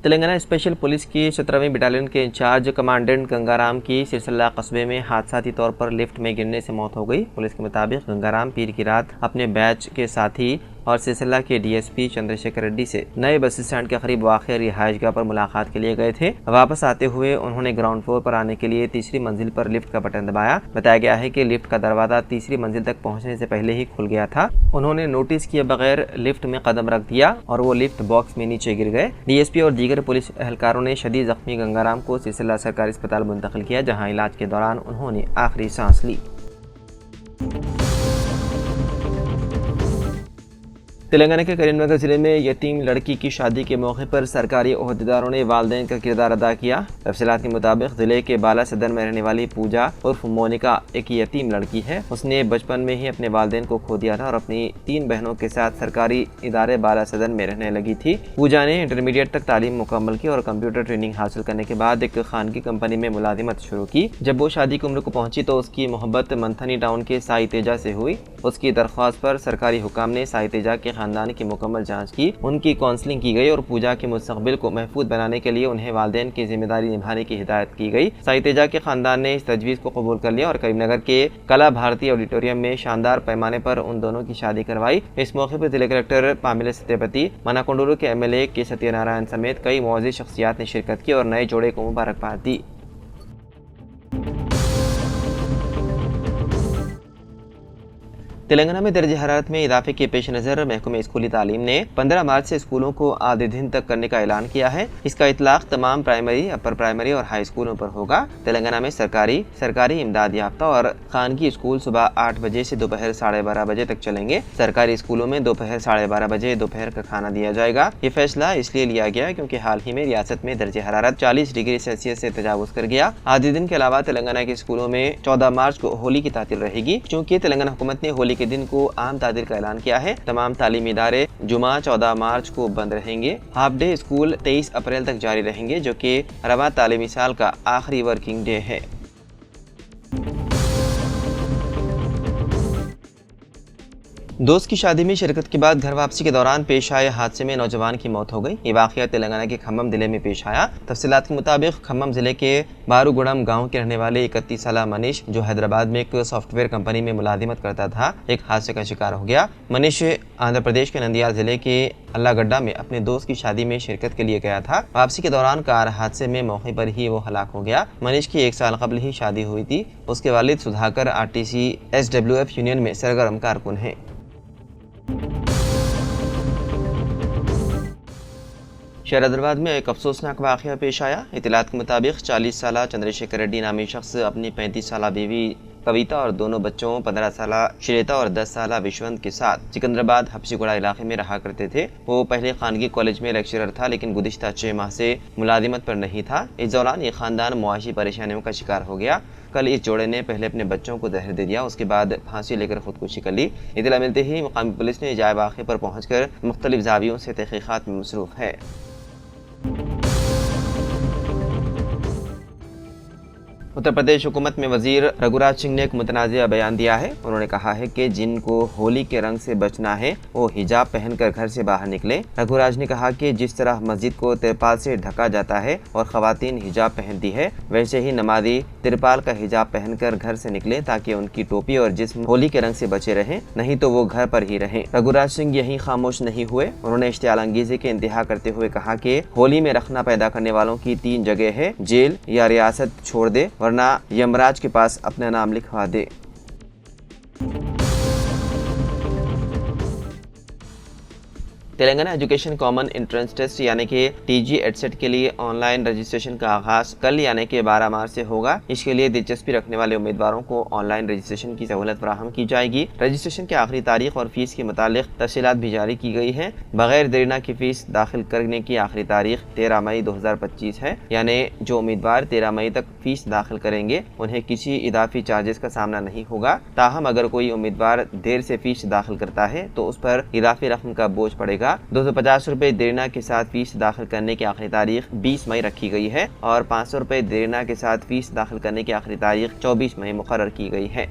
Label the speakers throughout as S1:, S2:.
S1: Telangana special police की 17वीं battalion के in charge commandant Gangaram की सिरसल्ला कस्बे में हादसाती तौर पर लिफ्ट में गिरने से मौत हो गई। पुलिस के मुताबिक गंगाराम पीर की रात अपने बैच के साथी और सिरसल्ला के डीएसपी चंद्रशेखर रेड्डी से नए बस स्टैंड के करीब वाक़ रिहाइशगाह पर मुलाकात के लिए गए थे। वापस आते हुए उन्होंने ग्राउंड फ्लोर पर आने के लिए तीसरी मंजिल पर लिफ्ट का बटन दबाया। बताया गया है कि लिफ्ट का दरवाजा तीसरी मंजिल तक पहुंचने से पहले ही खुल गया था। उन्होंने नोटिस किए बगैर लिफ्ट में कदम रख दिया और वो लिफ्ट बॉक्स में नीचे गिर गए। डीएसपी और दीगर पुलिस एहलकारों ने शदीद जख्मी गंगाराम को सिरसल्ला सरकारी अस्पताल मुंतकिल किया, जहाँ इलाज के दौरान उन्होंने आखिरी सांस ली। तेलंगाना के करीमनगर जिले में यतीम लड़की की शादी के मौके पर सरकारी ओहदेदारों ने वालिदैन का किरदार अदा किया। तफसीलात के मुताबिक जिले के बाला सदन में रहने वाली पूजा उर्फ मोनिका एक यतीम लड़की है। उसने बचपन में ही अपने वालिदैन को खो दिया था और अपनी 3 बहनों के साथ सरकारी इदारे बाला सदन में रहने लगी थी। पूजा ने इंटरमीडिएट तक तालीम मुकम्मल की और कंप्यूटर ट्रेनिंग हासिल करने के बाद एक खानगी कंपनी में मुलाजिमत शुरू की। जब वो शादी की उम्र को पहुंची तो उसकी मोहब्बत मंथनी टाउन के साई तेजा से हुई। उसकी दरख्वास्त पर सरकारी हुकाम ने साई तेजा के खानदान की मुकम्मल जांच की, उनकी काउंसलिंग की गई और पूजा के मुस्तकबिल को महफूज बनाने के लिए उन्हें वालिदैन की जिम्मेदारी निभाने की हिदायत की गई। साई तेजा के खानदान ने इस तजवीज़ को कबूल कर लिया और करीमनगर के कला भारती ऑडिटोरियम में शानदार पैमाने पर उन दोनों की शादी करवाई। इस मौके पर जिला कलेक्टर पामिला सत्यपति, मनाकोंडूरू के MLA के सत्यनारायण समेत कई मुअज़्ज़िज़ शख्सियात ने शिरकत की और नए जोड़े को मुबारकबाद दी। तेलंगाना में दर्जे हरारत में इजाफे के पेश नज़र महकमे स्कूली तालीम ने 15 मार्च से स्कूलों को आधे दिन तक करने का ऐलान किया है। इसका इतलाक तमाम प्राइमरी, अपर प्राइमरी और हाई स्कूलों पर होगा। तेलंगाना में सरकारी इमदाद याफ्ता और खानगी स्कूल सुबह 8 बजे से दोपहर 12:30 बजे तक चलेंगे। सरकारी स्कूलों में दोपहर 12:30 बजे दोपहर का खाना दिया जाएगा। ये फैसला इसलिए लिया गया क्योंकि हाल ही में रियासत में दर्जे हरारत 40 डिग्री सेल्सियस से तजावुज कर गया। आधे दिन के अलावा तेलंगाना के स्कूलों में 14 मार्च को होली की तातील रहेगी। चूँकि तेलंगाना हुकूमत ने होली के दिन को आम तातील का ऐलान किया है, तमाम तालीमी इदारे जुमा 14 मार्च को बंद रहेंगे। हाफ डे स्कूल 23 अप्रैल तक जारी रहेंगे, जो कि रवा तालीमी साल का आखिरी वर्किंग डे है। दोस्त की शादी में शिरकत के बाद घर वापसी के दौरान पेश आए हादसे में नौजवान की मौत हो गई। ये वाक़या तेलंगाना के खम्मम जिले में पेश आया। तफसीलात के मुताबिक खम्मम जिले के बारूगुड़म गांव के रहने वाले 31 साला मनीष, जो हैदराबाद में एक सॉफ्टवेयर कंपनी में मुलाजिमत करता था, एक हादसे का शिकार हो गया। मनीष आंध्र प्रदेश के नंदियाल जिले के अल्लागड्डा में अपने दोस्त की शादी में शिरकत के लिए गया था। वापसी के दौरान कार हादसे में मौके पर ही वो हलाक हो गया। मनीष की 1 साल कबल ही शादी हुई थी। उसके वालिद सुधाकर RTC SWF यूनियन में सरगर्म कारकुन हैं। शहर हैदराबाद में एक अफसोसनाक वाक़या पेश आया। इतलात के मुताबिक 40 साला चंद्रशेखर रेड्डी नामी शख्स अपनी 35 साला बीवी कविता और दोनों बच्चों 15 साला श्वेता और 10 साला विश्वंत के साथ सिकंदराबाद हफ्सीगुड़ा इलाके में रहा करते थे। वो पहले खानगी कॉलेज में लेक्चरर था, लेकिन गुज़िश्ता 6 माह से मुलाजिमत पर नहीं था। इस दौरान ये खानदान मुआशी परेशानियों का शिकार हो गया। कल इस जोड़े ने पहले अपने बच्चों को जहर दे दिया, उसके बाद फांसी लेकर खुदकुशी कर ली। इतला मिलते ही मुकामी पुलिस ने जाए वाक़े पर पहुँचकर मुख्तलिफ ज़ावियों से तहक़ीक़ात में मसरूफ़ है। उत्तर प्रदेश हुकूमत में वजीर रघुराज सिंह ने एक मुतनाज़िया बयान दिया है। उन्होंने कहा है कि जिनको होली के रंग से बचना है वो हिजाब पहनकर घर से बाहर निकले। रघुराज ने कहा कि जिस तरह मस्जिद को तिरपाल से ढका जाता है और ख़वातीन हिजाब पहनती है, वैसे ही नमाजी तिरपाल का हिजाब पहनकर घर से निकले ताकि उनकी टोपी और जिस्म होली के रंग से बचे रहें, नहीं तो वो घर पर ही रहें। रघुराज सिंह यहीं खामोश नहीं हुए। उन्होंने इश्तियाल अंगेज़ी के इंतहा करते हुए कहा कि होली में रखना पैदा करने वालों की 3 जगह है, जेल या रियासत छोड़ दे वरना यमराज के पास अपना नाम लिखवा दे। Telangana education common entrance test यानी कि TG एडसेट के लिए ऑनलाइन रजिस्ट्रेशन का आगाज कल यानी कि 12 मार्च से होगा। इसके लिए दिलचस्पी रखने वाले उम्मीदवारों को ऑनलाइन रजिस्ट्रेशन की सहूलत फराहम की जाएगी। रजिस्ट्रेशन की आखिरी तारीख और फीस के मुतालिक तफसीलात भी जारी की गई है। बगैर देरीना की फीस दाखिल करने की आखिरी तारीख 13 मई 2025 है। यानी जो उम्मीदवार 13 मई तक फीस दाखिल करेंगे उन्हें किसी इजाफी चार्जेस का सामना नहीं होगा। ताहम अगर कोई उम्मीदवार देर से फीस दाखिल करता है तो उस पर इजाफी रकम का बोझ पड़ेगा। द्वारा 250 रुपये देरना के साथ फीस दाखिल करने की आखिरी तारीख 20 मई रखी गई है और 500 रुपये देरना के साथ फीस दाखिल करने की आखिरी तारीख 24 मई मुकर्रर की गई है।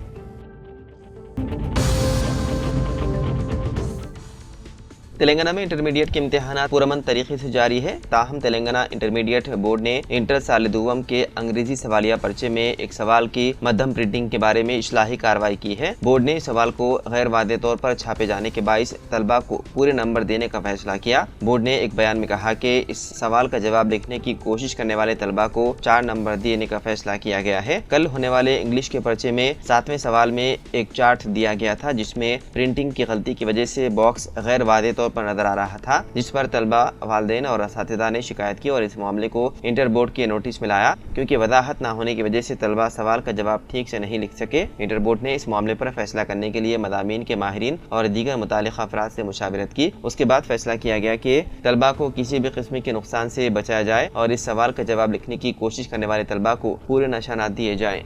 S1: तेलंगाना में इंटरमीडिएट के इम्तिहानात पुरअमन तरीके से जारी है। ताहम तेलंगाना इंटरमीडिएट बोर्ड ने इंटर साल दुवम के अंग्रेजी सवालिया पर्चे में एक सवाल की मध्यम प्रिंटिंग के बारे में इस्लाही कार्रवाई की है। बोर्ड ने इस सवाल को गैर वादे तौर पर छापे जाने के बाइस तलबा को पूरे नंबर देने का फैसला किया। बोर्ड ने एक बयान में कहा कि इस सवाल का जवाब लिखने की कोशिश करने वाले तलबा को 4 नंबर देने का फैसला किया गया है। कल होने वाले इंग्लिश के पर्चे में 7वें सवाल में एक चार्ट दिया गया था जिसमें प्रिंटिंग की गलती की वजह से बॉक्स गैर वादे तौर पर नजर आ रहा था, जिस पर तलबा, वालिदैन और असातिज़ा ने शिकायत की और इस मामले को इंटर बोर्ड के नोटिस में लाया। क्योंकि वजाहत न होने की वजह से तलबा सवाल का जवाब ठीक से नहीं लिख सके, इंटर बोर्ड ने इस मामले पर फैसला करने के लिए मदामीन के माहिरीन और दीगर मुतालिका अफराद से मुशावरत की। उसके बाद फैसला किया गया कि तलबा को किसी भी किस्म के नुकसान से बचाया जाए और इस सवाल का जवाब लिखने की कोशिश करने वाले तलबा को पूरे निशानात दिए जाएं।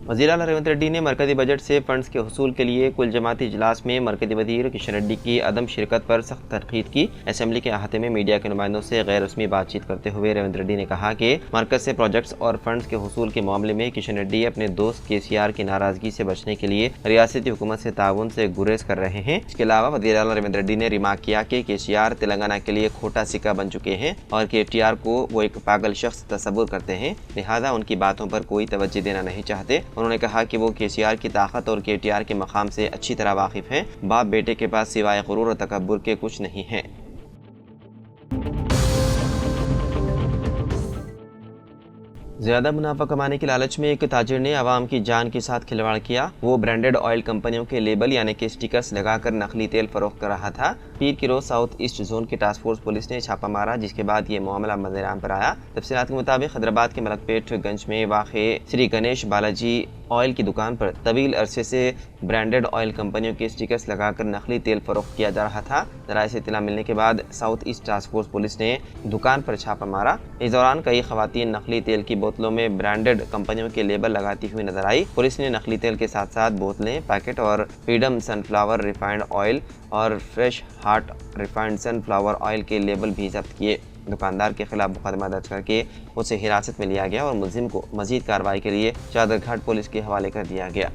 S1: वज़ीर आला रेवंत रेड्डी ने मरकजी बजट से फंड्स के हुसूल के लिए कुल जमाती इजलास में मरकजी वज़ीर किशन रेड्डी की अदम शिरकत पर सख्त तनकीद की। असेंबली के अहाते में मीडिया के नुमाइंदों से गैर रस्मी बातचीत करते हुए रेवंत रेड्डी ने कहा कि मरकज से प्रोजेक्ट्स और फंड्स के हुसूल के मामले में किशन रेड्डी अपने दोस्त KCR की नाराजगी से बचने के लिए रियासती हुकूमत से ताउन से गुरेज कर रहे हैं। इसके अलावा वज़ीर आला रेवंत रेड्डी ने रिमार्क किया कि KCR तेलंगाना के लिए खोटा सिक्का बन चुके हैं और KTR को वो एक पागल शख्स तस्वुर करते हैं, लिहाजा उनकी बातों पर कोई तवज्जो देना नहीं चाहते। उन्होंने कहा कि वो KCR की ताकत और KTR के मकाम से अच्छी तरह वाकिफ हैं। बाप बेटे के पास सिवाय गुरूर और तकब्बुर के कुछ नहीं है। ज़्यादा मुनाफा कमाने के लालच में एक ताजिर ने आवाम की जान के साथ खिलवाड़ किया। वो ब्रांडेड ऑयल कंपनियों के लेबल यानी कि स्टिकर्स लगाकर नकली तेल फरोख्त कर रहा था। पीर की रोज साउथ ईस्ट जोन की टास्क फोर्स पुलिस ने छापा मारा, जिसके बाद ये मामला मंजराम पर आया। तफसीलात के मुताबिक हैदराबाद के मलकपेट गंज में वाक़े श्री गणेश बालाजी ऑयल की दुकान पर तवील अरसे से ब्रांडेड ऑयल कंपनियों के स्टिकर्स लगाकर नकली तेल फरोख्त किया जा रहा था। ज़राए से इत्तला मिलने के बाद south east task force police ने दुकान पर छापा मारा। इस दौरान कई खवातीन नकली तेल की बोतलों में ब्रांडेड कंपनियों के लेबल लगाती हुई नजर आई। पुलिस ने नकली तेल के साथ साथ बोतलें, पैकेट और फ्रीडम सनफ्लावर रिफाइंड ऑयल और fresh heart refined sunflower oil के लेबल भी जब्त किए। दुकानदार के खिलाफ मुकदमा दर्ज करके उसे हिरासत में लिया गया और मुलजिम को मजीद कार्रवाई के लिए चादरघाट पुलिस के हवाले कर दिया गया।